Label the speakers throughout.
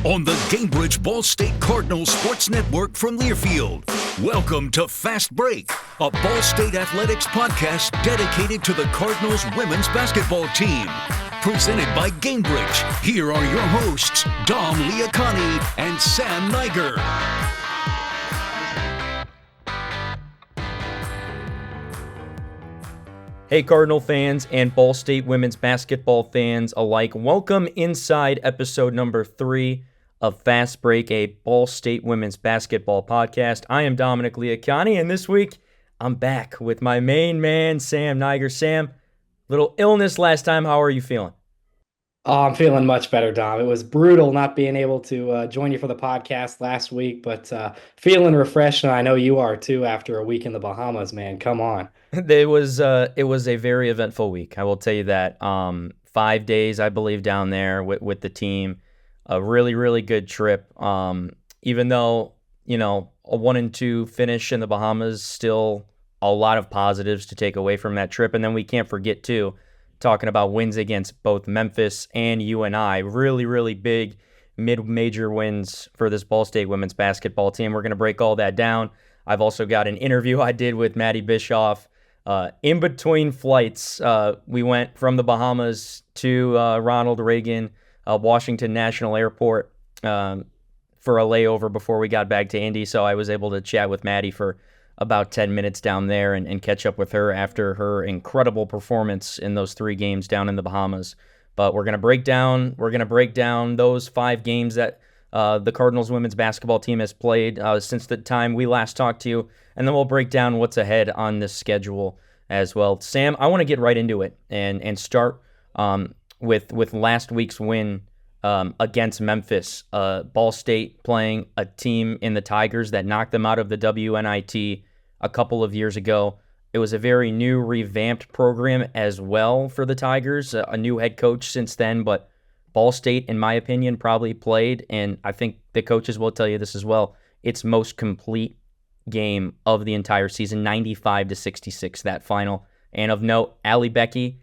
Speaker 1: on the Gainbridge Ball State Cardinals Sports Network from Learfield. Welcome to Fast Break, a Ball State athletics podcast dedicated to the Cardinals women's basketball team. Presented by Gainbridge, here are your hosts, Dom Liacani and Sam Niger.
Speaker 2: Hey Cardinal fans and Ball State women's basketball fans alike, welcome inside episode number 3 of Fast Break, a Ball State women's basketball podcast. I am Dominic Liacani, and this week I'm back with my main man, Sam Niger. Sam, little illness last time. How are you feeling?
Speaker 3: Oh, I'm feeling much better, Dom. It was brutal not being able to join you for the podcast last week, but feeling refreshed, and I know you are too after a week in the Bahamas, man. Come on.
Speaker 2: It was a very eventful week. I will tell you that. 5 days, I believe, down there with the team. A really, really good trip. Even though, a 1-2 finish in the Bahamas, still a lot of positives to take away from that trip. And then we can't forget, too, talking about wins against both Memphis and UNI. Really, really big mid-major wins for this Ball State women's basketball team. We're going to break all that down. I've also got an interview I did with Maddie Bischoff. In between flights, we went from the Bahamas to Ronald Reagan, Washington National Airport for a layover before we got back to Indy. So I was able to chat with Maddie for about 10 minutes down there and catch up with her after her incredible performance in those 3 games down in the Bahamas. But we're gonna break down those 5 games that the Cardinals women's basketball team has played since the time we last talked to you, and then we'll break down what's ahead on this schedule as well. Sam, I want to get right into it and start with last week's win against Memphis. Ball State playing a team in the Tigers that knocked them out of the WNIT a couple of years ago. It was a very new, revamped program as well for the Tigers, a new head coach since then, but Ball State, in my opinion, probably played, and I think the coaches will tell you this as well, its most complete game of the entire season, 95-66, that final. And of note, Allie Becky,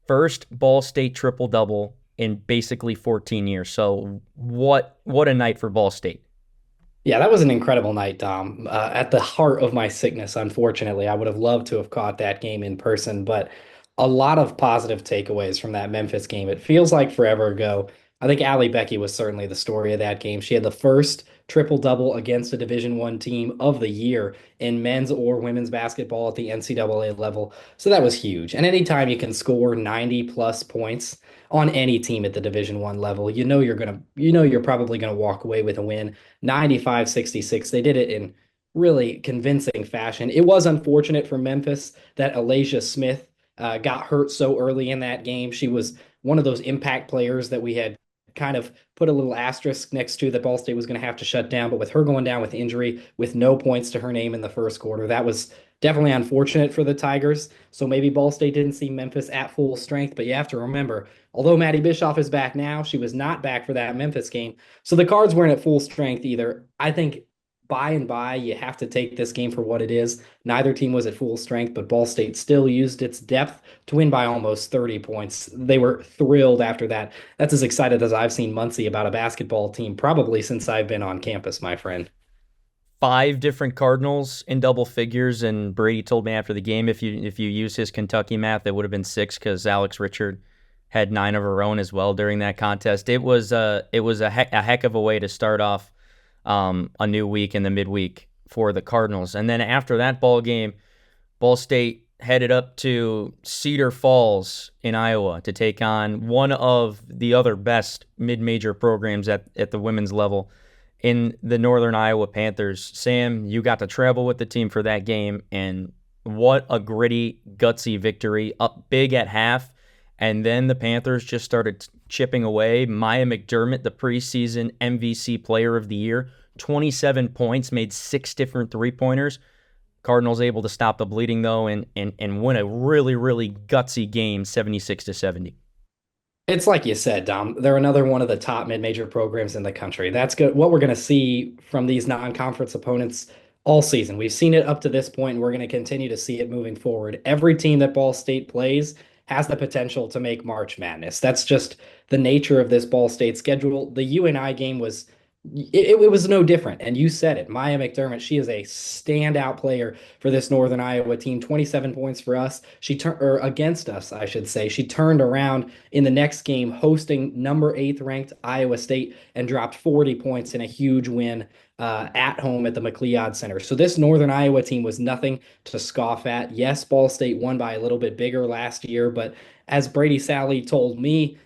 Speaker 2: first Ball State triple-double in basically 14 years. So what a night for Ball State.
Speaker 3: Yeah, that was an incredible night, Dom. At the heart of my sickness, unfortunately, I would have loved to have caught that game in person, but a lot of positive takeaways from that Memphis game. It feels like forever ago. I think Allie Becky was certainly the story of that game. She had the first triple-double against a Division I team of the year in men's or women's basketball at the NCAA level. So that was huge. And anytime you can score 90-plus points on any team at the Division I level, you're probably gonna walk away with a win. 95-66. They did it in really convincing fashion. It was unfortunate for Memphis that Alasia Smith got hurt so early in that game. She was one of those impact players that we had kind of put a little asterisk next to that Ball State was going to have to shut down. But with her going down with injury, with no points to her name in the first quarter, that was definitely unfortunate for the Tigers. So maybe Ball State didn't see Memphis at full strength. But you have to remember, although Maddie Bischoff is back now, she was not back for that Memphis game. So the Cards weren't at full strength either. I think by and by, you have to take this game for what it is. Neither team was at full strength, but Ball State still used its depth to win by almost 30 points. They were thrilled after that. That's as excited as I've seen Muncie about a basketball team probably since I've been on campus, my friend.
Speaker 2: 5 different Cardinals in double figures, and Brady told me after the game, if you use his Kentucky math, it would have been 6 because Alex Richard had 9 of her own as well during that contest. It was a heck of a way to start off a new week in the midweek for the Cardinals. And then after that ball game, Ball State headed up to Cedar Falls in Iowa to take on one of the other best mid-major programs at the women's level in the Northern Iowa Panthers. Sam, you got to travel with the team for that game, and what a gritty, gutsy victory, up big at half. And then the Panthers just started chipping away. Maya McDermott, the preseason MVC player of the year, 27 points, made 6 different three-pointers. Cardinals able to stop the bleeding, though, and win a really, really gutsy game, 76-70.
Speaker 3: It's like you said, Dom. They're another one of the top mid-major programs in the country. That's good. What we're going to see from these non-conference opponents all season. We've seen it up to this point, and we're going to continue to see it moving forward. Every team that Ball State plays has the potential to make March Madness. That's just the nature of this Ball State schedule. The UNI game was it was no different. And you said it. Maya McDermott, she is a standout player for this Northern Iowa team. 27 points for us. She turned or against us, I should say. She turned around in the next game, hosting number 8th ranked Iowa State, and dropped 40 points in a huge win at home at the McLeod Center. So this Northern Iowa team was nothing to scoff at. Yes, Ball State won by a little bit bigger last year, but as Brady Sally told me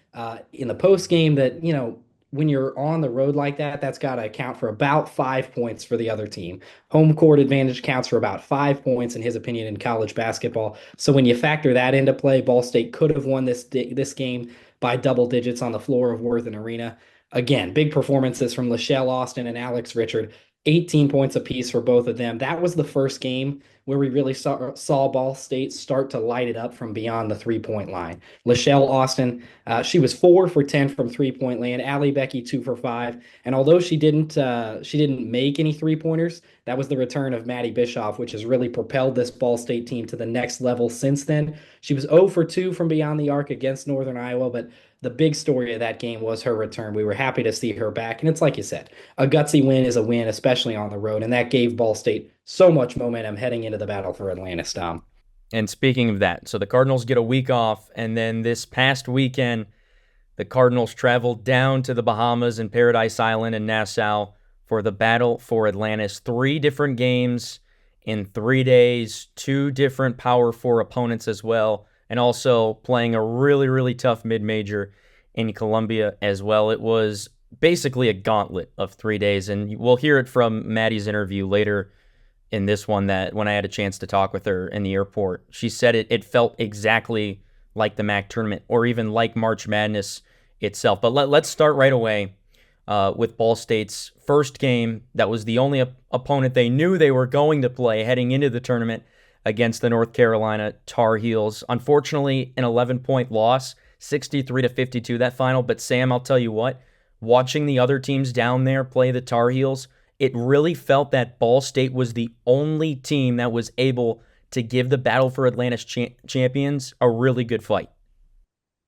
Speaker 3: in the post game, that when you're on the road like that, that's got to account for about 5 points for the other team. Home court advantage counts for about 5 points, in his opinion, in college basketball. So when you factor that into play, Ball State could have won this game by double digits on the floor of Worthen Arena. Again, big performances from Lachelle Austin and Alex Richard. 18 points apiece for both of them. That was the first game where we really saw Ball State start to light it up from beyond the three-point line. Lachelle Austin, she was 4 for 10 from three-point land. Allie Becky 2 for 5. And although she didn't make any three-pointers, that was the return of Maddie Bischoff, which has really propelled this Ball State team to the next level since then. She was 0 for 2 from beyond the arc against Northern Iowa, but the big story of that game was her return. We were happy to see her back. And it's like you said, a gutsy win is a win, especially on the road. And that gave Ball State so much momentum heading into the battle for Atlantis, Dom.
Speaker 2: And speaking of that, so the Cardinals get a week off. And then this past weekend, the Cardinals traveled down to the Bahamas and Paradise Island and Nassau for the battle for Atlantis. 3 different games in 3 days, 2 different Power 4 opponents as well, and also playing a really, really tough mid-major in Columbia as well. It was basically a gauntlet of 3 days, and we'll hear it from Maddie's interview later in this one, that when I had a chance to talk with her in the airport, she said it felt exactly like the MAC tournament, or even like March Madness itself. But let's start right away with Ball State's first game. That was the only opponent they knew they were going to play heading into the tournament, against the North Carolina Tar Heels. Unfortunately, an 11-point loss, 63-52, that final. But Sam, I'll tell you what, watching the other teams down there play the Tar Heels, it really felt that Ball State was the only team that was able to give the Battle for Atlantis champions a really good fight.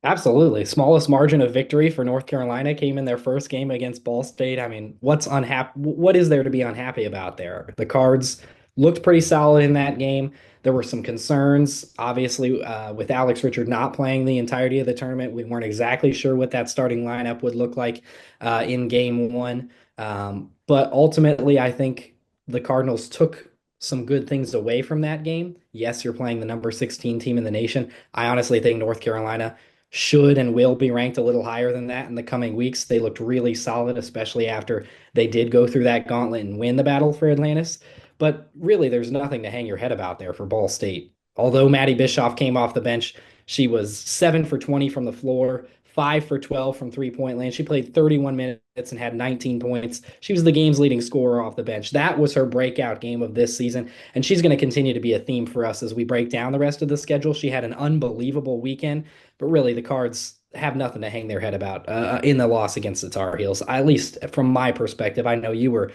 Speaker 3: Absolutely. Smallest margin of victory for North Carolina came in their first game against Ball State. I mean, what is there to be unhappy about there? The Cards looked pretty solid in that game. There were some concerns, obviously, with Alex Richard not playing the entirety of the tournament. We weren't exactly sure what that starting lineup would look like in game 1. But ultimately, I think the Cardinals took some good things away from that game. Yes, you're playing the number 16 team in the nation. I honestly think North Carolina should and will be ranked a little higher than that in the coming weeks. They looked really solid, especially after they did go through that gauntlet and win the battle for Atlantis. But really, there's nothing to hang your head about there for Ball State. Although Maddie Bischoff came off the bench, she was 7 for 20 from the floor, 5 for 12 from three-point land. She played 31 minutes and had 19 points. She was the game's leading scorer off the bench. That was her breakout game of this season, and she's going to continue to be a theme for us as we break down the rest of the schedule. She had an unbelievable weekend, but really the Cards have nothing to hang their head about in the loss against the Tar Heels. At least from my perspective. I know you were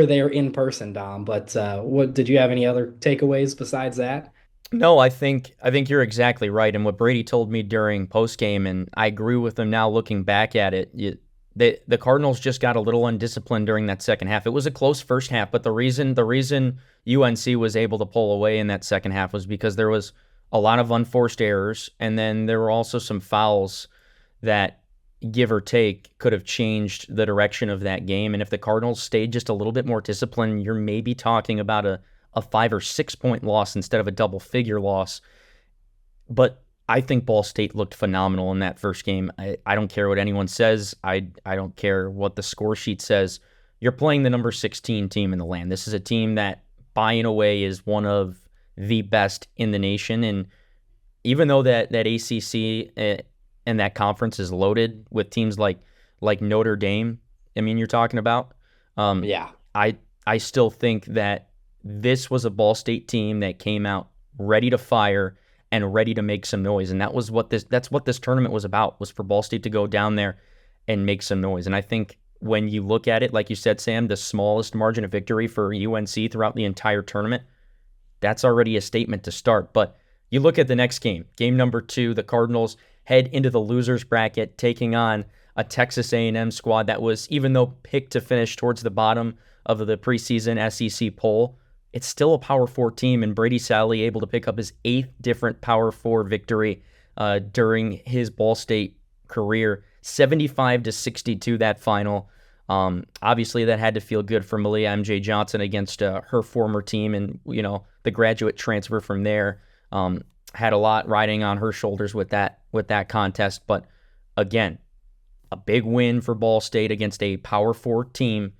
Speaker 3: there in person, Dom, but what did you have any other takeaways besides that?
Speaker 2: No, I think you're exactly right. And what Brady told me during postgame, and I agree with him now looking back at it, the Cardinals just got a little undisciplined during that second half. It was a close first half, but the reason UNC was able to pull away in that second half was because there was a lot of unforced errors, and then there were also some fouls that, give or take, could have changed the direction of that game. And if the Cardinals stayed just a little bit more disciplined, you're maybe talking about a 5 or 6 point loss instead of a double figure loss. But I think Ball State looked phenomenal in that first game. I don't care what anyone says. I don't care what the score sheet says. You're playing the number 16 team in the land. This is a team that, by and away, is one of the best in the nation. And even though that ACC and that conference is loaded with teams like Notre Dame, I mean, you're talking about.
Speaker 3: Yeah.
Speaker 2: I still think that this was a Ball State team that came out ready to fire and ready to make some noise, and that's what this tournament was about, was for Ball State to go down there and make some noise. And I think when you look at it, like you said, Sam, the smallest margin of victory for UNC throughout the entire tournament, that's already a statement to start. But You look at the next game, game number 2, the Cardinals head into the losers bracket, taking on a Texas A&M squad that was, even though picked to finish towards the bottom of the preseason SEC poll, it's still a Power 4 team, and Brady Sally able to pick up his 8th different Power 4 victory during his Ball State career. 75-62 that final. Obviously, that had to feel good for Malia MJ Johnson against her former team, and the graduate transfer from there had a lot riding on her shoulders with that contest. But again, a big win for Ball State against a Power 4 team,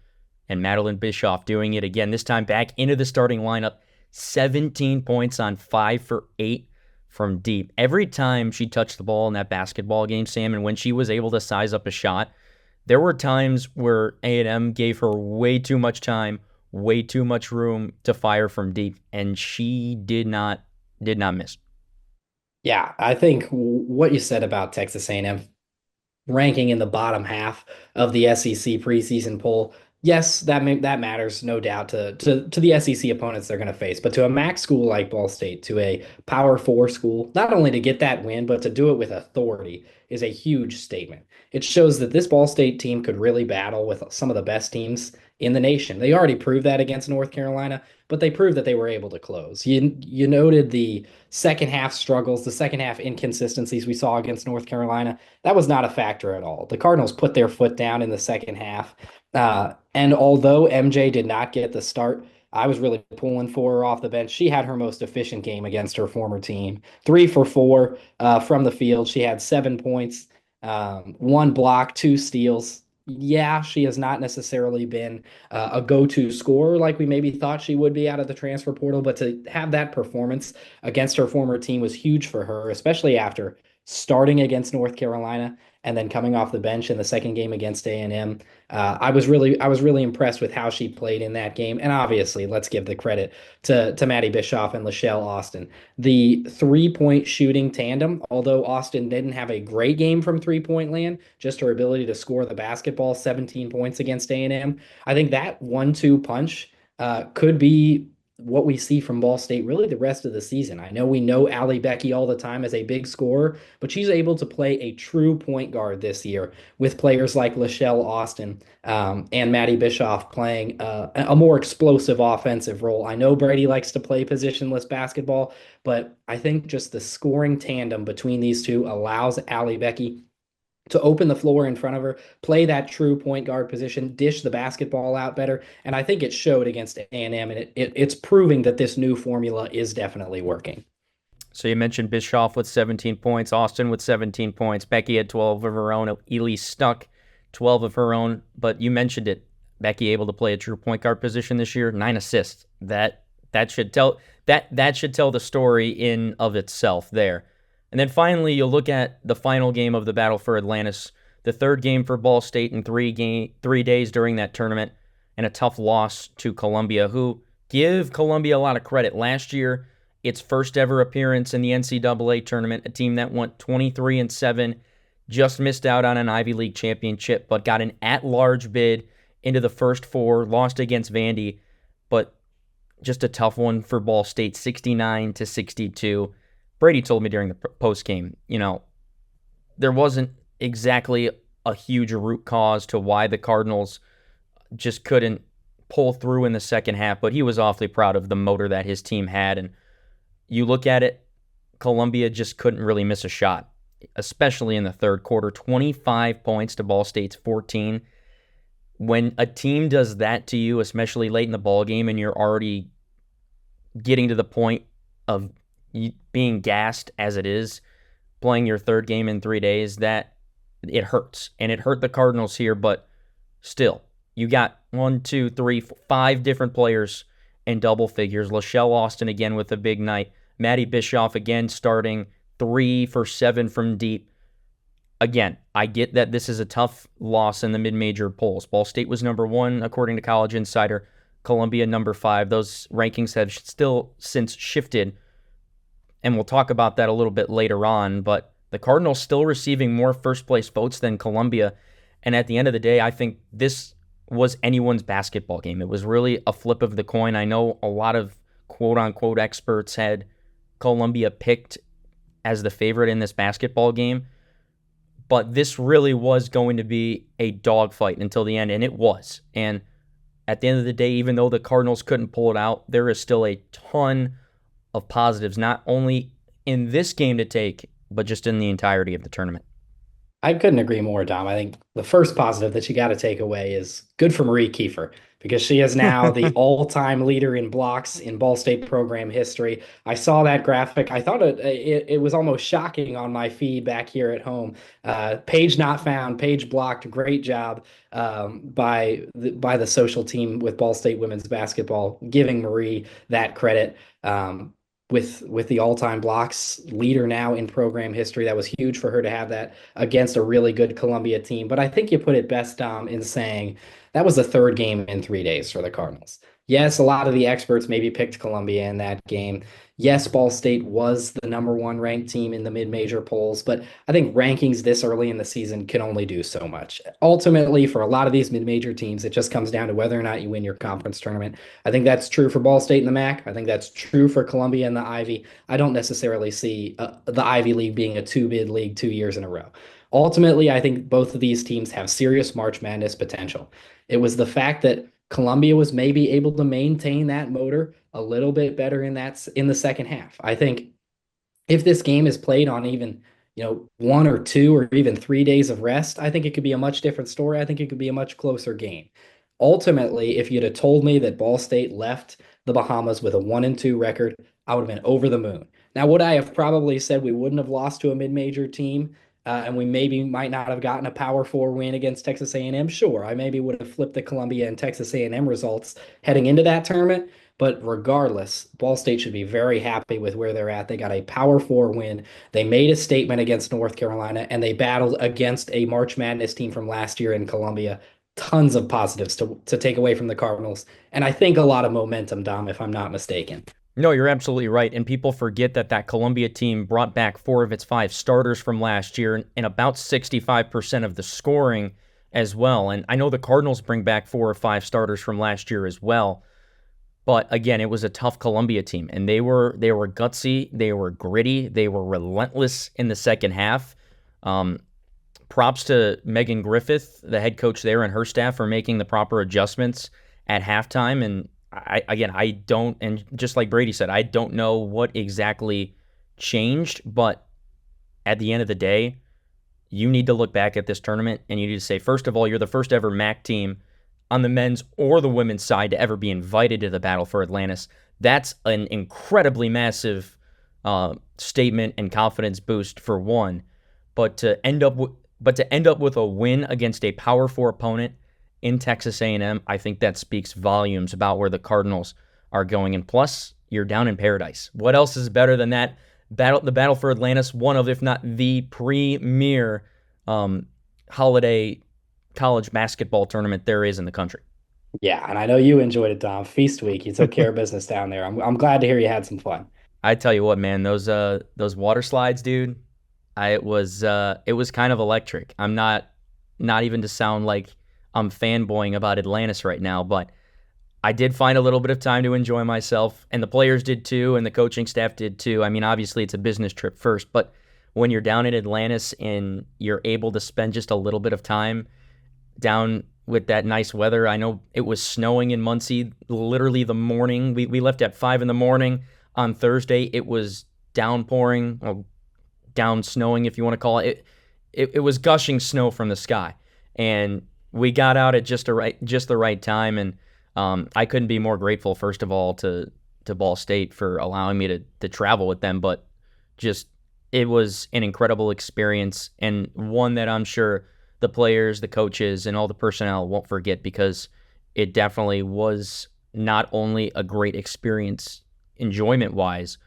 Speaker 2: and Madeline Bischoff doing it again, this time back into the starting lineup. 17 points on 5 for 8 from deep. Every time she touched the ball in that basketball game, Sam, and when she was able to size up a shot, there were times where A&M gave her way too much time, way too much room to fire from deep, and she did not miss.
Speaker 3: Yeah, I think what you said about Texas A&M ranking in the bottom half of the SEC preseason poll, yes, that matters, no doubt, to the SEC opponents they're going to face. But to a MAC school like Ball State, to a Power 4 school, not only to get that win, but to do it with authority is a huge statement. It shows that this Ball State team could really battle with some of the best teams in the nation. They already proved that against North Carolina, but they proved that they were able to close. You noted the second half struggles, the second half inconsistencies we saw against North Carolina. That was not a factor at all. The Cardinals put their foot down in the second half. And although MJ did not get the start, I was really pulling for her off the bench. She had her most efficient game against her former team. 3 for 4 from the field. She had 7 points, 1 block, 2 steals. Yeah, she has not necessarily been a go-to scorer like we maybe thought she would be out of the transfer portal, but to have that performance against her former team was huge for her, especially after starting against North Carolina and then coming off the bench in the second game against A&M. I was really impressed with how she played in that game. And obviously, let's give the credit to Maddie Bischoff and Lachelle Austin. The 3-point shooting tandem, although Austin didn't have a great game from 3-point land, just her ability to score the basketball, 17 points against A&M. I think that 1-2 punch could be what we see from Ball State really the rest of the season. I know we know Allie Becky all the time as a big scorer, but she's able to play a true point guard this year with players like Lachelle Austin and Maddie Bischoff playing a more explosive offensive role. I know Brady likes to play positionless basketball, but I think just the scoring tandem between these two allows Allie Becky to open the floor in front of her, play that true point guard position, dish the basketball out better. And I think it showed against A&M, and it's proving that this new formula is definitely working.
Speaker 2: So you mentioned Bischoff with 17 points, Austin with 17 points, Becky had 12 of her own, Elise Stuck 12 of her own, but you mentioned it. Becky able to play a true point guard position this year, 9 assists. That should tell the story in of itself there. And then finally, you'll look at the final game of the Battle for Atlantis, the third game for Ball State in 3 days during that tournament, and a tough loss to Columbia, who give Columbia a lot of credit. Last year, its first ever appearance in the NCAA tournament, a team that went 23-7, just missed out on an Ivy League championship, but got an at-large bid into the first 4, lost against Vandy, but just a tough one for Ball State, 69-62. Brady told me during the post game, there wasn't exactly a huge root cause to why the Cardinals just couldn't pull through in the second half, but he was awfully proud of the motor that his team had. And you look at it, Columbia just couldn't really miss a shot, especially in the third quarter. 25 points to Ball State's 14. When a team does that to you, especially late in the ball game, and you're already getting to the point of being gassed as it is, playing your third game in 3 days, that it hurts. And it hurt the Cardinals here, but still, you got 5 different players in double figures. Lachelle Austin again with a big night. Maddie Bischoff again starting 3 for 7 from deep. Again, I get that this is a tough loss in the mid-major polls. Ball State was number 1 according to College Insider. Columbia number 5. Those rankings have still since shifted, and we'll talk about that a little bit later on, but the Cardinals still receiving more first-place votes than Columbia, and at the end of the day, I think this was anyone's basketball game. It was really a flip of the coin. I know a lot of quote-unquote experts had Columbia picked as the favorite in this basketball game, but this really was going to be a dogfight until the end, and it was. And at the end of the day, even though the Cardinals couldn't pull it out, there is still a ton of positives, not only in this game to take, but just in the entirety of the tournament.
Speaker 3: I couldn't agree more, Dom. I think the first positive that you got to take away is good for Marie Kiefer because she is now the all-time leader in blocks in Ball State program history. I saw that graphic. I thought it was almost shocking on my feed back here at home. Page not found, page blocked. Great job by the social team with Ball State women's basketball, giving Marie that credit. With the all-time blocks leader now in program history. That was huge for her to have that against a really good Columbia team. But I think you put it best, Dom, in saying that was the third game in 3 days for the Cardinals. Yes, a lot of the experts maybe picked Columbia in that game. Yes, Ball State was the number one ranked team in the mid-major polls, but I think rankings this early in the season can only do so much. Ultimately, for a lot of these mid-major teams, it just comes down to whether or not you win your conference tournament. I think that's true for Ball State and the MAC. I think that's true for Columbia and the Ivy. I don't necessarily see the Ivy League being a two-bid league 2 years in a row. Ultimately, I think both of these teams have serious March Madness potential. It was the fact that Columbia was maybe able to maintain that motor a little bit better in the second half. I think if this game is played on even, 1 or 2 or even 3 days of rest, I think it could be a much different story. I think it could be a much closer game. Ultimately, if you'd have told me that Ball State left the Bahamas with a 1-2 record, I would have been over the moon. Now, would I have probably said we wouldn't have lost to a mid-major team? And we maybe might not have gotten a Power Four win against Texas A&M. Sure, I maybe would have flipped the Columbia and Texas A&M results heading into that tournament. But regardless, Ball State should be very happy with where they're at. They got a Power Four win. They made a statement against North Carolina, and they battled against a March Madness team from last year in Columbia. Tons of positives to take away from the Cardinals, and I think a lot of momentum, Dom, if I'm not mistaken.
Speaker 2: No, you're absolutely right. And people forget that Columbia team brought back 4 of its 5 starters from last year and about 65% of the scoring as well. And I know the Cardinals bring back 4 or 5 starters from last year as well. But again, it was a tough Columbia team, and they were gutsy, they were gritty, they were relentless in the second half. Props to Megan Griffith, the head coach there, and her staff for making the proper adjustments at halftime. And I don't, and just like Brady said, I don't know what exactly changed, but at the end of the day, you need to look back at this tournament and you need to say, first of all, you're the first ever MAC team on the men's or the women's side to ever be invited to the Battle for Atlantis. That's an incredibly massive statement and confidence boost for one, but to end up with a win against a Power 4 opponent in Texas A&M, I think that speaks volumes about where the Cardinals are going. And plus, you're down in paradise. What else is better than that? The Battle for Atlantis, one of, if not the premier holiday college basketball tournament there is in the country.
Speaker 3: Yeah, and I know you enjoyed it, Dom. Feast week. You took care of business down there. I'm glad to hear you had some fun.
Speaker 2: I tell you what, man, those water slides, dude, it was kind of electric. I'm not even to sound like I'm fanboying about Atlantis right now, but I did find a little bit of time to enjoy myself, and the players did too, and the coaching staff did too. I mean, obviously it's a business trip first, but when you're down in Atlantis and you're able to spend just a little bit of time down with that nice weather. I know it was snowing in Muncie literally the morning. We left at 5 a.m. on Thursday. It was downpouring, or down snowing if you want to call it. It was gushing snow from the sky. And we got out at just the right time, and I couldn't be more grateful, first of all, to Ball State for allowing me to travel with them, but just it was an incredible experience, and one that I'm sure the players, the coaches, and all the personnel won't forget, because it definitely was not only a great experience enjoyment-wise,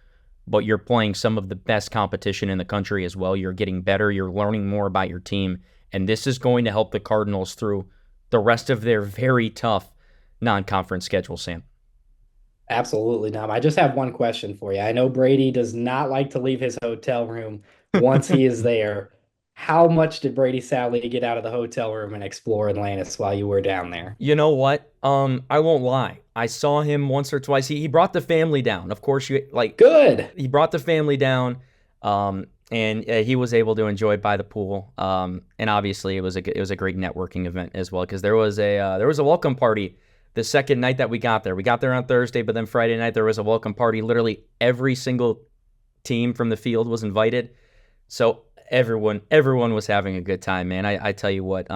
Speaker 2: but you're playing some of the best competition in the country as well. You're getting better, you're learning more about your team, and this is going to help the Cardinals through the rest of their very tough non-conference schedule, Sam.
Speaker 3: Absolutely, Dom. I just have one question for you. I know Brady does not like to leave his hotel room once he is there. How much did Brady Sally get out of the hotel room and explore Atlantis while you were down there?
Speaker 2: You know what? I won't lie. I saw him once or twice. He brought the family down. Of course,
Speaker 3: Good.
Speaker 2: he brought the family down, and he was able to enjoy it by the pool. And obviously, it was a great networking event as well because there was a welcome party the second night that we got there. We got there on Thursday, but then Friday night there was a welcome party. Literally every single team from the field was invited, so everyone was having a good time, man. I tell you what,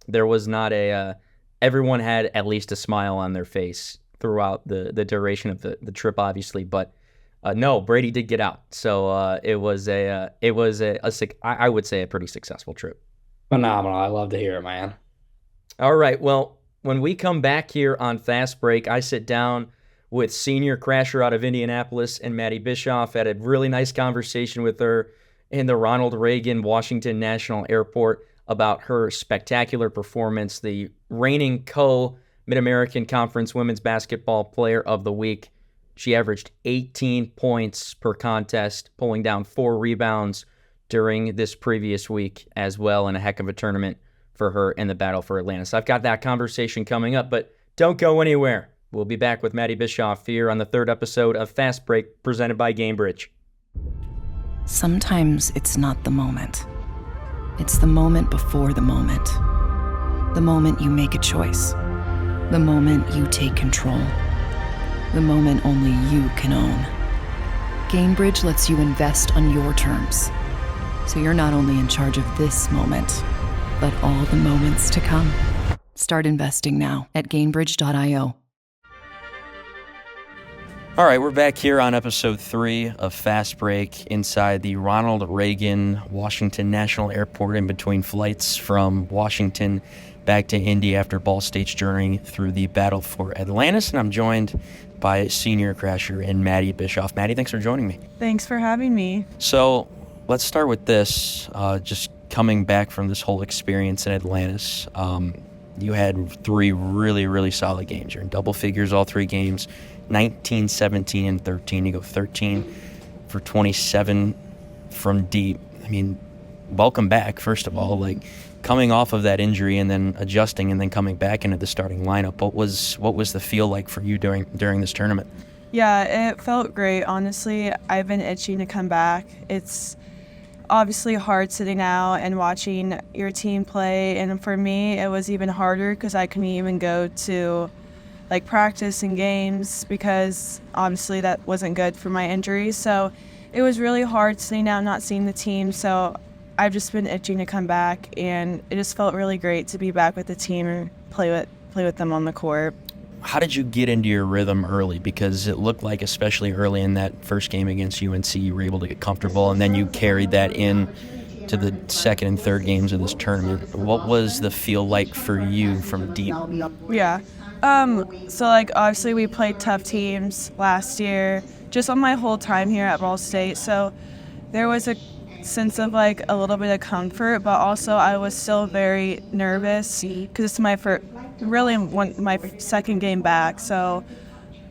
Speaker 2: there was not a everyone had at least a smile on their face throughout the duration of the trip, obviously, but. No, Brady did get out, so it was I would say a pretty successful trip.
Speaker 3: Phenomenal. I love to hear it, man.
Speaker 2: All right, well, when we come back here on Fast Break, I sit down with senior crasher out of Indianapolis and Maddie Bischoff. Had a really nice conversation with her in the Ronald Reagan Washington National Airport about her spectacular performance, the reigning Mid-American Conference Women's Basketball Player of the Week. She averaged 18 points per contest, pulling down 4 rebounds during this previous week as well, and a heck of a tournament for her in the battle for Atlantis. I've got that conversation coming up, but don't go anywhere. We'll be back with Maddie Bischoff here on the 3rd episode of Fast Break, presented by Gamebridge.
Speaker 4: Sometimes it's not the moment. It's the moment before the moment. The moment you make a choice. The moment you take control. The moment only you can own. Gamebridge lets you invest on your terms, so you're not only in charge of this moment, but all the moments to come. Start investing now at Gamebridge.io.
Speaker 2: All right, we're back here on episode 3 of Fast Break inside the Ronald Reagan Washington National Airport, in between flights from Washington back to Indy after Ball State's journey through the battle for Atlantis. And I'm joined by senior crasher and Maddie Bischoff. Maddie, thanks for joining me.
Speaker 5: Thanks for having me.
Speaker 2: So let's start with this. Just coming back from this whole experience in Atlantis, you had 3 really, really solid games. You're in double figures all 3 games, 19, 17, and 13. You go 13 for 27 from deep. I mean, welcome back, first of all. Like, coming off of that injury and then adjusting and then coming back into the starting lineup, what was the feel like for you during this tournament?
Speaker 5: Yeah, it felt great. Honestly, I've been itching to come back. It's obviously hard sitting out and watching your team play, and for me, it was even harder because I couldn't even go to practice and games because obviously that wasn't good for my injury. So it was really hard sitting out, not seeing the team. So I've just been itching to come back, and it just felt really great to be back with the team and play with them on the court.
Speaker 2: How did you get into your rhythm early? Because it looked like, especially early in that first game against UNC, you were able to get comfortable, and then you carried that in to the second and third games of this tournament. What was the feel like for you from deep?
Speaker 5: Yeah. So obviously we played tough teams last year, just on my whole time here at Ball State. So there was a sense of a little bit of comfort, but also I was still very nervous because it's my my second game back. So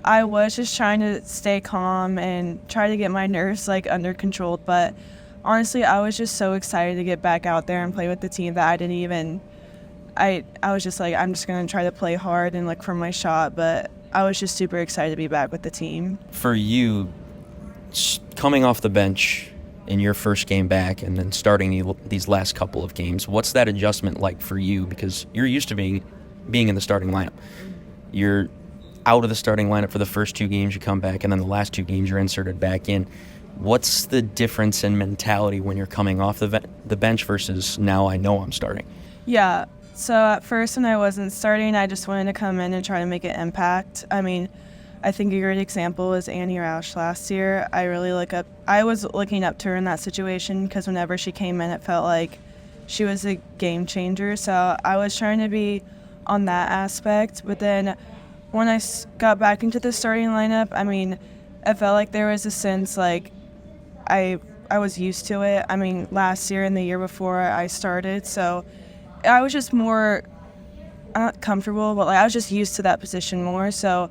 Speaker 5: I was just trying to stay calm and try to get my nerves under control. But honestly, I was just so excited to get back out there and play with the team that I was just I'm just going to try to play hard and look for my shot. But I was just super excited to be back with the team.
Speaker 2: For you, coming off the bench in your first game back and then starting these last couple of games, what's that adjustment like for you? Because you're used to being in the starting lineup. You're out of the starting lineup for the first 2 games, you come back, and then the last 2 games you're inserted back in. What's the difference in mentality when you're coming off the bench versus now I know I'm starting?
Speaker 5: Yeah, so at first when I wasn't starting, I just wanted to come in and try to make an impact. I mean, I think a great example was Annie Roush last year. I was looking up to her in that situation because whenever she came in, it felt like she was a game changer. So I was trying to be on that aspect. But then when I got back into the starting lineup, I mean, I felt like there was a sense I was used to it. I mean, last year and the year before I started. So I was just more, not comfortable, but I was just used to that position more. So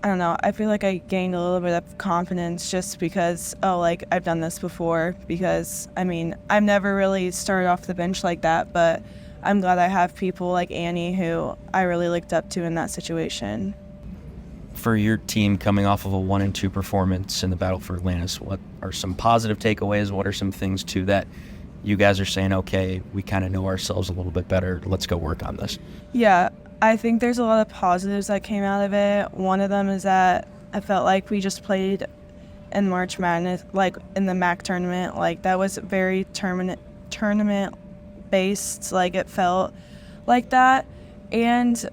Speaker 5: I don't know, I feel like I gained a little bit of confidence just because, like, I've done this before. Because, I mean, I've never really started off the bench like that, but I'm glad I have people like Annie who I really looked up to in that situation.
Speaker 2: For your team coming off of a 1-2 performance in the Battle for Atlantis, what are some positive takeaways? What are some things, too, that you guys are saying, okay, we kind of know ourselves a little bit better, let's go work on this?
Speaker 5: Yeah, I think there's a lot of positives that came out of it. One of them is that I felt like we just played in March Madness, like in the MAC tournament. Like, that was very tournament based. Like, it felt like that. And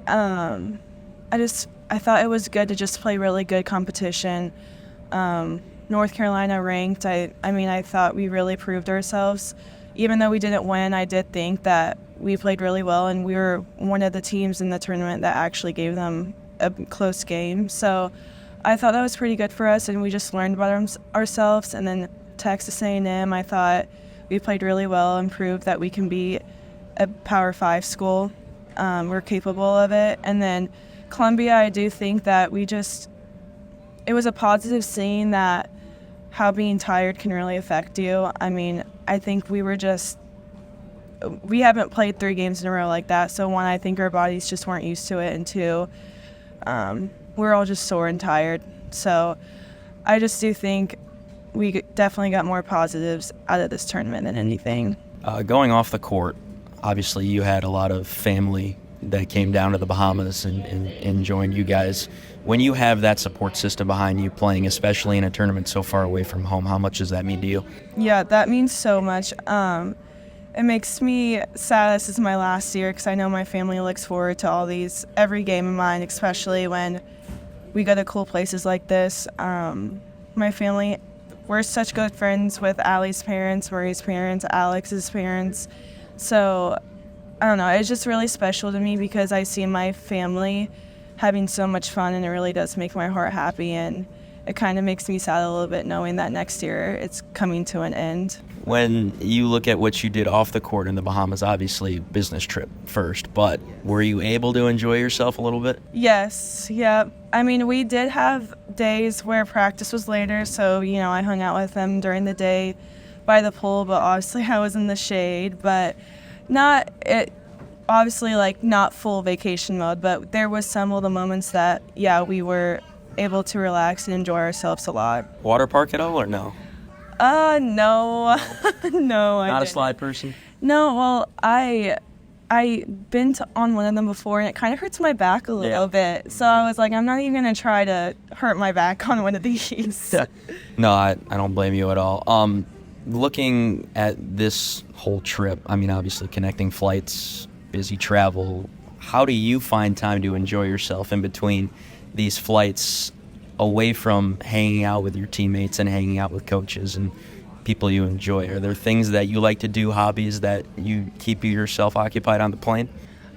Speaker 5: I thought it was good to just play really good competition. North Carolina ranked. I mean, I thought we really proved ourselves. Even though we didn't win, I did think that we played really well, and we were one of the teams in the tournament that actually gave them a close game. So I thought that was pretty good for us, and we just learned about ourselves. And then Texas A&M, I thought we played really well and proved that we can be a Power 5 school. We're capable of it. And then Columbia, I do think that it was a positive seeing that how being tired can really affect you. I mean, I think we haven't played 3 games in a row like that. So one, I think our bodies just weren't used to it. And 2, we're all just sore and tired. So I just do think we definitely got more positives out of this tournament than anything.
Speaker 2: Going off the court, obviously you had a lot of family that came down to the Bahamas and joined you guys. When you have that support system behind you playing, especially in a tournament so far away from home, how much does that mean to you?
Speaker 5: Yeah, that means so much. It makes me sad this is my last year because I know my family looks forward to every game of mine, especially when we go to cool places like this. My family, we're such good friends with Allie's parents, Murray's parents, Alex's parents. So I don't know, it's just really special to me because I see my family having so much fun, and it really does make my heart happy, and it kind of makes me sad a little bit knowing that next year it's coming to an end.
Speaker 2: When you look at what you did off the court in the Bahamas, obviously business trip first, but were you able to enjoy yourself a little bit?
Speaker 5: Yes, yeah. I mean, we did have days where practice was later, so, I hung out with them during the day by the pool, but obviously I was in the shade, but not full vacation mode, but there was some of the moments that, we were able to relax and enjoy ourselves a lot.
Speaker 2: Water park at all or no?
Speaker 5: No. No, I
Speaker 2: Not
Speaker 5: didn't.
Speaker 2: a slide person?
Speaker 5: No, well, I been on one of them before, and it kind of hurts my back a little bit. So I was like, I'm not even going to try to hurt my back on one of these.
Speaker 2: No, I don't blame you at all. Looking at this whole trip, I mean, obviously connecting flights, busy travel, how do you find time to enjoy yourself in between these flights away from hanging out with your teammates and hanging out with coaches and people you enjoy? Are there things that you like to do, hobbies that you keep yourself occupied on the plane?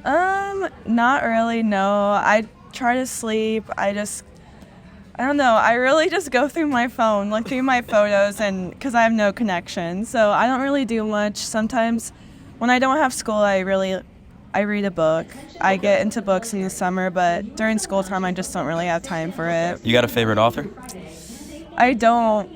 Speaker 5: Not really, no. I try to sleep. I don't know. I really just go through my phone, look through my photos, and because I have no connection. So I don't really do much. Sometimes when I don't have school, I read a book. I get into books in the summer, but during school time, I just don't really have time for it.
Speaker 2: You got a favorite author?
Speaker 5: I don't.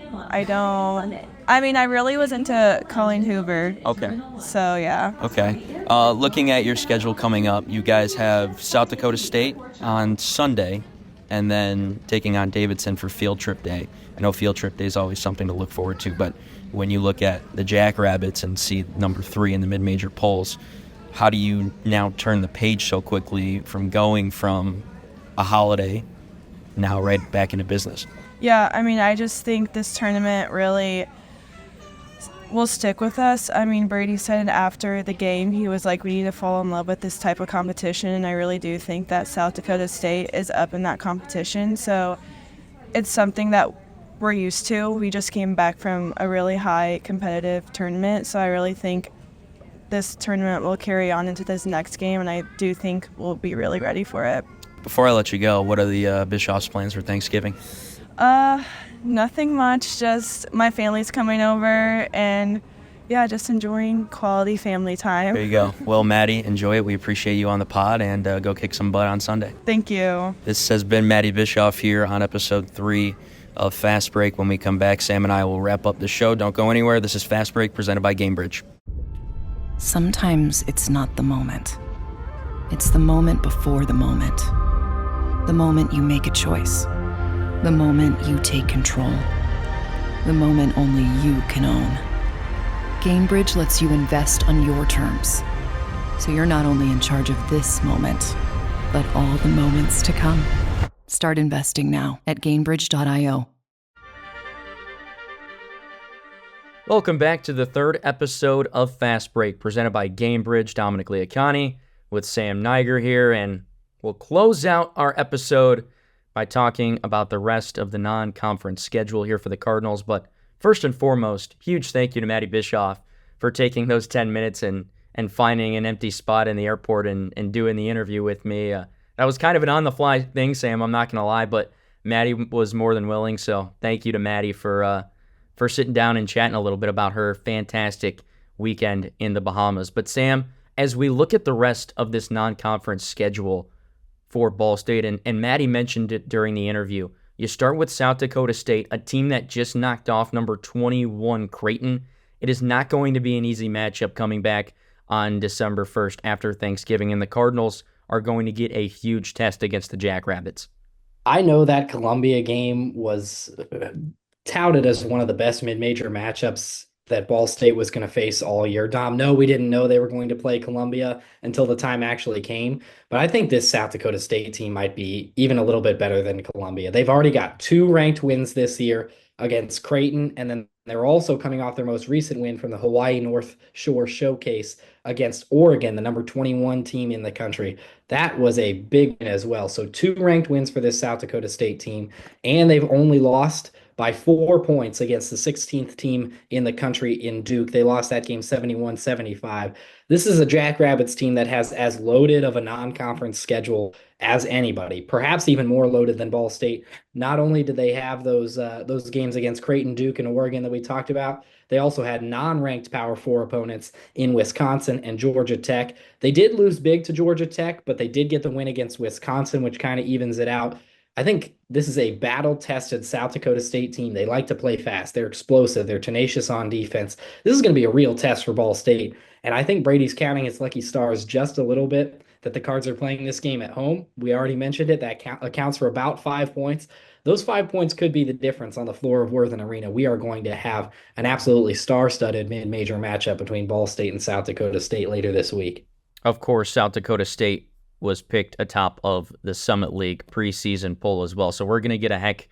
Speaker 5: I mean, I really was into Colleen Hoover.
Speaker 2: Okay.
Speaker 5: So, yeah.
Speaker 2: Okay. Looking at your schedule coming up, you guys have South Dakota State on Sunday, and then taking on Davidson for Field Trip Day. I know Field Trip Day is always something to look forward to, but when you look at the Jackrabbits and see number 3 in the mid-major polls, how do you now turn the page so quickly from going from a holiday now right back into business?
Speaker 5: Yeah, I mean, I just think this tournament really will stick with us. I mean, Brady said after the game, he was like, we need to fall in love with this type of competition, and I really do think that South Dakota State is up in that competition. So it's something that we're used to. We just came back from a really high competitive tournament, so I really think this tournament will carry on into this next game, and I do think we'll be really ready for it.
Speaker 2: Before I let you go, what are the Bischoff's plans for Thanksgiving?
Speaker 5: Nothing much, just my family's coming over, and Yeah, just enjoying quality family time.
Speaker 2: There you go. Well, Maddie, enjoy it. We appreciate you on the pod, and go kick some butt on Sunday.
Speaker 5: Thank you.
Speaker 2: This has been Maddie Bischoff here on episode 3 of Fast Break. When we come back, Sam and I will wrap up the show. Don't go anywhere. This is Fast Break presented by GameBridge.
Speaker 4: Sometimes it's not the moment. It's the moment before the moment. The moment you make a choice. The moment you take control. The moment only you can own. GameBridge lets you invest on your terms. So you're not only in charge of this moment, but all the moments to come. Start investing now at GameBridge.io.
Speaker 2: Welcome back to the 3rd episode of Fast Break, presented by GameBridge. Dominic Leacani with Sam Niger here, and we'll close out our episode by talking about the rest of the non-conference schedule here for the Cardinals. But first and foremost, huge thank you to Maddie Bischoff for taking those 10 minutes and finding an empty spot in the airport and doing the interview with me. That was kind of an on-the-fly thing, Sam, I'm not going to lie, but Maddie was more than willing, so thank you to Maddie for sitting down and chatting a little bit about her fantastic weekend in the Bahamas. But Sam, as we look at the rest of this non-conference schedule for Ball State, and Maddie mentioned it during the interview, you start with South Dakota State, a team that just knocked off number 21 Creighton. It is not going to be an easy matchup coming back on December 1st after Thanksgiving, and the Cardinals are going to get a huge test against the Jackrabbits.
Speaker 3: I know that Columbia game was touted as one of the best mid-major matchups that Ball State was going to face all year. Dom, no, we didn't know they were going to play Columbia until the time actually came. But I think this South Dakota State team might be even a little bit better than Columbia. They've already got 2 ranked wins this year against Creighton, and then they're also coming off their most recent win from the Hawaii North Shore Showcase against Oregon, the number 21 team in the country. That was a big win as well. So 2 ranked wins for this South Dakota State team, and they've only lost by 4 points against the 16th team in the country in Duke. They lost that game 71-75. This is a Jackrabbits team that has as loaded of a non-conference schedule as anybody, perhaps even more loaded than Ball State. Not only did they have those games against Creighton, Duke, and Oregon that we talked about, they also had non-ranked Power 4 opponents in Wisconsin and Georgia Tech. They did lose big to Georgia Tech, but they did get the win against Wisconsin, which kind of evens it out. I think this is a battle-tested South Dakota State team. They like to play fast. They're explosive. They're tenacious on defense. This is going to be a real test for Ball State. And I think Brady's counting his lucky stars just a little bit that the Cards are playing this game at home. We already mentioned it. That accounts for about 5 points. Those 5 points could be the difference on the floor of Worthen Arena. We are going to have an absolutely star-studded mid-major matchup between Ball State and South Dakota State later this week.
Speaker 2: Of course, South Dakota State was picked atop of the Summit League preseason poll as well. So we're going to get a heck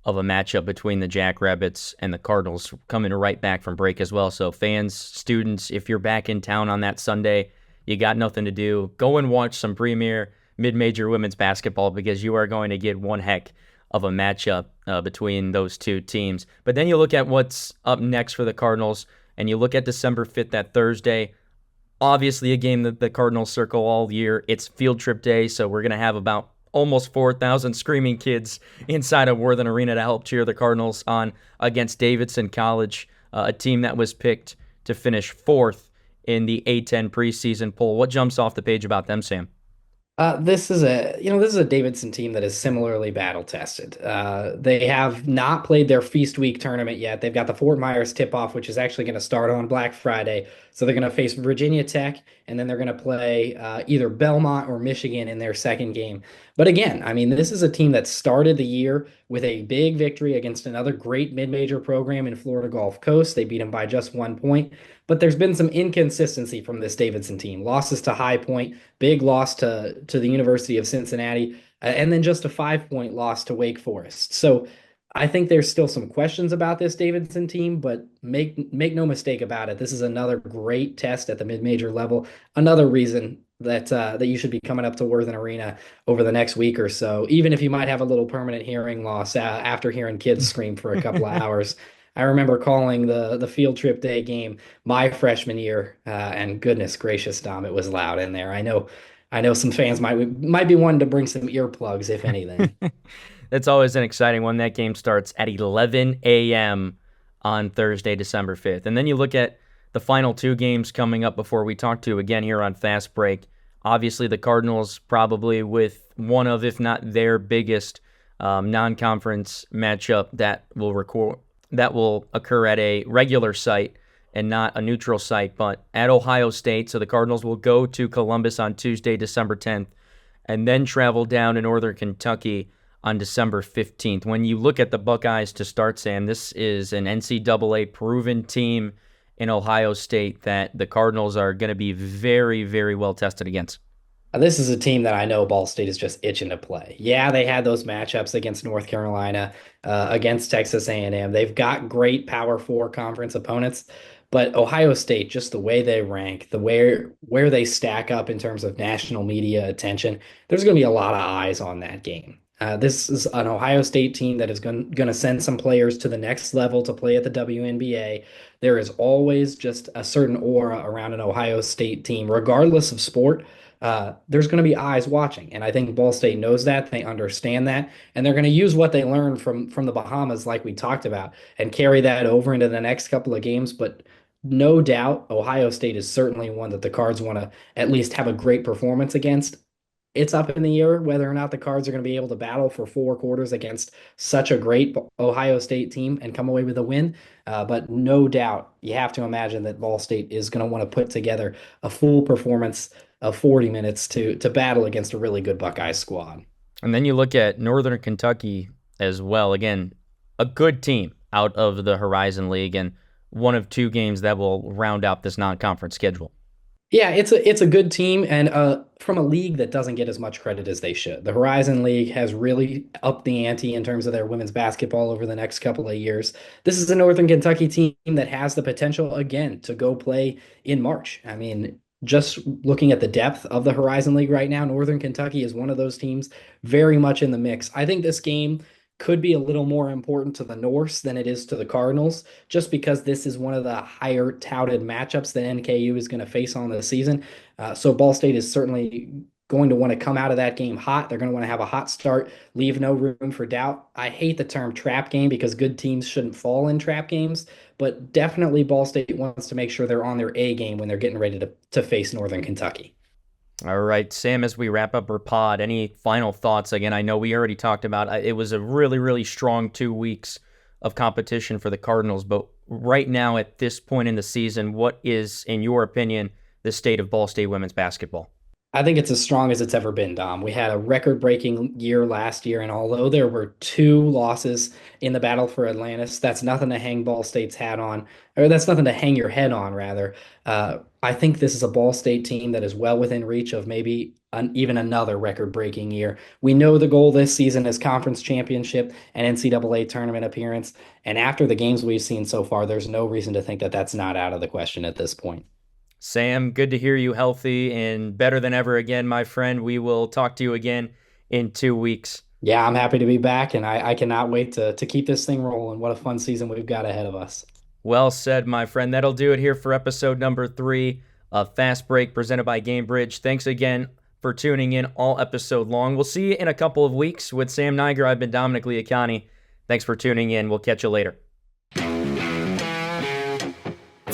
Speaker 2: of a matchup between the Jackrabbits and the Cardinals coming right back from break as well. So fans, students, if you're back in town on that Sunday, you got nothing to do, go and watch some premier mid-major women's basketball because you are going to get one heck of a matchup between those two teams. But then you look at what's up next for the Cardinals, and you look at December 5th, that Thursday. Obviously, a game that the Cardinals circle all year. It's field trip day, so we're going to have about almost 4,000 screaming kids inside of Worthen Arena to help cheer the Cardinals on against Davidson College, a team that was picked to finish 4th in the A10 preseason poll. What jumps off the page about them, Sam?
Speaker 3: This is a Davidson team that is similarly battle tested. They have not played their Feast Week tournament yet. They've got the Fort Myers tip-off, which is actually going to start on Black Friday. So they're going to face Virginia Tech, and then they're going to play either Belmont or Michigan in their second game. But again, I mean, this is a team that started the year with a big victory against another great mid-major program in Florida Gulf Coast. They beat them by just 1 point. But there's been some inconsistency from this Davidson team. Losses to High Point, big loss to the University of Cincinnati, and then just a 5-point loss to Wake Forest. So I think there's still some questions about this Davidson team, but make no mistake about it. This is another great test at the mid-major level. Another reason that you should be coming up to Worthen Arena over the next week or so, even if you might have a little permanent hearing loss after hearing kids scream for a couple of hours. I remember calling the field trip day game my freshman year, and goodness gracious, Dom, it was loud in there. I know some fans might be wanting to bring some earplugs, if anything.
Speaker 2: That's always an exciting one. That game starts at 11 a.m. on Thursday, December 5th. And then you look at the final two games coming up before we talk to you again here on Fast Break. Obviously, the Cardinals probably with one of, if not their biggest non-conference matchup that will occur at a regular site and not a neutral site, but at Ohio State. So the Cardinals will go to Columbus on Tuesday, December 10th, and then travel down to Northern Kentucky on December 15th. When you look at the Buckeyes to start, Sam, this is an NCAA proven team in Ohio State that the Cardinals are going to be very, very well tested against.
Speaker 3: This is a team that I know Ball State is just itching to play. Yeah, they had those matchups against North Carolina, against Texas A&M. They've got great Power 4 conference opponents, but Ohio State, just the way they rank, where they stack up in terms of national media attention, there's going to be a lot of eyes on that game. This is an Ohio State team that is going to send some players to the next level to play at the WNBA. There is always just a certain aura around an Ohio State team, regardless of sport. There's going to be eyes watching, and I think Ball State knows that. They understand that, and they're going to use what they learned from the Bahamas, like we talked about, and carry that over into the next couple of games. But no doubt, Ohio State is certainly one that the Cards want to at least have a great performance against. It's up in the air whether or not the Cards are going to be able to battle for 4 quarters against such a great Ohio State team and come away with a win. But no doubt, you have to imagine that Ball State is going to want to put together a full performance of 40 minutes to battle against a really good Buckeye squad.
Speaker 2: And then you look at Northern Kentucky as well. Again, a good team out of the Horizon League and one of 2 games that will round out this non-conference schedule.
Speaker 3: Yeah, it's a good team, and from a league that doesn't get as much credit as they should. The Horizon League has really upped the ante in terms of their women's basketball over the next couple of years. This is a Northern Kentucky team that has the potential, again, to go play in March. I mean, just looking at the depth of the Horizon League right now, Northern Kentucky is one of those teams very much in the mix. I think this game could be a little more important to the Norse than it is to the Cardinals, just because this is one of the higher touted matchups that NKU is going to face on the season. So Ball State is certainly going to want to come out of that game hot. They're going to want to have a hot start, leave no room for doubt. I hate the term trap game because good teams shouldn't fall in trap games, but definitely Ball State wants to make sure they're on their A game when they're getting ready to face Northern Kentucky.
Speaker 2: All right, Sam, as we wrap up our pod, any final thoughts? Again, I know we already talked about it was a really, really strong 2 weeks of competition for the Cardinals, but right now at this point in the season, what is, in your opinion, the state of Ball State women's basketball?
Speaker 3: I think it's as strong as it's ever been, Dom. We had a record-breaking year last year, and although there were 2 losses in the battle for Atlantis, that's nothing to hang Ball State's hat on, or that's nothing to hang your head on, rather. I think this is a Ball State team that is well within reach of maybe even another record-breaking year. We know the goal this season is conference championship and NCAA tournament appearance, and after the games we've seen so far, there's no reason to think that that's not out of the question at this point.
Speaker 2: Sam, good to hear you healthy and better than ever again, my friend. We will talk to you again in 2 weeks.
Speaker 3: Yeah, I'm happy to be back, and I cannot wait to keep this thing rolling. What a fun season we've got ahead of us.
Speaker 2: Well said, my friend. That'll do it here for episode number 3 of Fast Break presented by GameBridge. Thanks again for tuning in all episode long. We'll see you in a couple of weeks. With Sam Niger, I've been Dominic Liacani. Thanks for tuning in. We'll catch you later.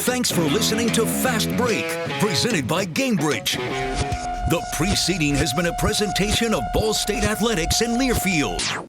Speaker 1: Thanks for listening to Fast Break, presented by GameBridge. The preceding has been a presentation of Ball State Athletics in Learfield.